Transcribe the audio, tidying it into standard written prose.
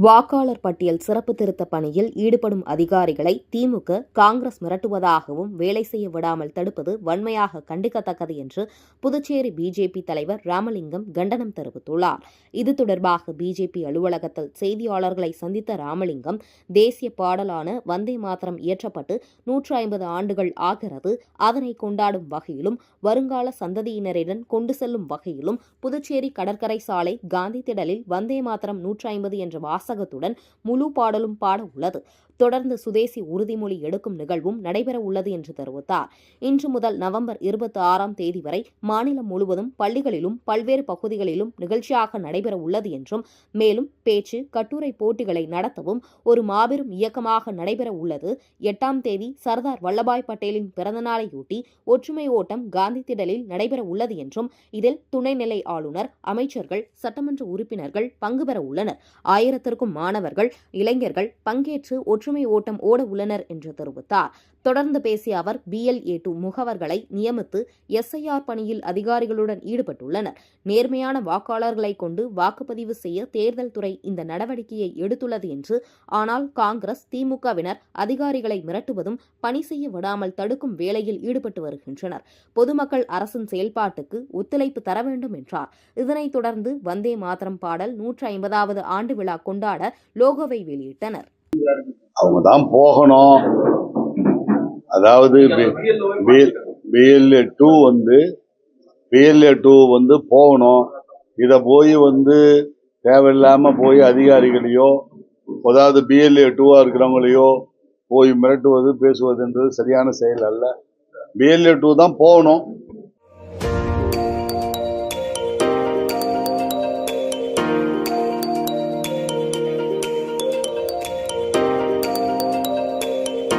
வாக்காளர் பட்டியல் சிறப்பு திருத்த பணியில் ஈடுபடும் அதிகாரிகளை திமுக, காங்கிரஸ் மிரட்டுவதாகவும், வேலை செய்ய விடாமல் தடுப்பது வன்மையாக கண்டிக்கத்தக்கது என்று புதுச்சேரி பிஜேபி தலைவர் ராமலிங்கம் கண்டனம் தெரிவித்துள்ளார். இது தொடர்பாக பிஜேபி அலுவலகத்தில் செய்தியாளர்களை சந்தித்த ராமலிங்கம், தேசிய பாடலான வந்தே மாதரம் இயற்றப்பட்டு 150 ஆண்டுகள் ஆகிறது. அதனை கொண்டாடும் வகையிலும், வருங்கால சந்ததியினரிடம் கொண்டு செல்லும் வகையிலும் புதுச்சேரி கடற்கரை சாலை காந்தி திடலில் வந்தே மாதரம் 150 என்ற வாசகத்துடன் முழு பாடலும் பாட உள்ளது. தொடர்ந்து சுதேசி உறுதிமொழி எடுக்கும் நிகழ்வும் நடைபெற உள்ளது என்று தெரிவித்தார். இன்று முதல் நவம்பர் 26ஆம் தேதி வரை மாநிலம் முழுவதும் பள்ளிகளிலும் பல்வேறு பகுதிகளிலும் நிகழ்ச்சியாக நடைபெற உள்ளது என்றும், மேலும் பேச்சு, கட்டுரை போட்டிகளை நடத்தவும் ஒரு மாபெரும் இயக்கமாக நடைபெற உள்ளது. 8ஆம் தேதி சர்தார் வல்லபாய் பட்டேலின் பிறந்தநாளையொட்டி ஒற்றுமை ஓட்டம் காந்தி திடலில் நடைபெற உள்ளது என்றும், இதில் துணைநிலை ஆளுநர், அமைச்சர்கள், சட்டமன்ற உறுப்பினர்கள் பங்கு பெற உள்ளனர். 1000க்கும் மாணவர்கள், இளைஞர்கள் பங்கேற்று ஒற்றுமை ஓட்டம் ஓட உள்ளனர் என்று தெரிவித்தார். தொடர்ந்து பேசிய அவர், BLA2 முகவர்களை நியமித்து SIR பணியில் அதிகாரிகளுடன் ஈடுபட்டுள்ளனர். நேர்மையான வாக்காளர்களை கொண்டு வாக்குப்பதிவு செய்ய தேர்தல் துறை இந்த நடவடிக்கையை எடுத்துள்ளது என்று, ஆனால் காங்கிரஸ், திமுகவினர் அதிகாரிகளை மிரட்டுவதும், பணி செய்ய விடாமல் தடுக்கும் வேலையில் ஈடுபட்டு வருகின்றனர். பொதுமக்கள் அரசின் செயல்பாட்டுக்கு ஒத்துழைப்பு தர வேண்டும் என்றார். இதனைத் தொடர்ந்து வந்தே மாதரம் பாடல் 150வது ஆண்டு விழா கொண்டாட லோகோவை வெளியிட்டனர். அவங்க தான் போகணும். அதாவது BLA2 போகணும். இதை போய் தேவையில்லாம போய் அதிகாரிகளையோ, அதாவது BLA2 இருக்கிறவங்களையோ போய் மிரட்டுவது, பேசுவதுன்றது சரியான செயல் அல்ல. BLA2 தான் போகணும்.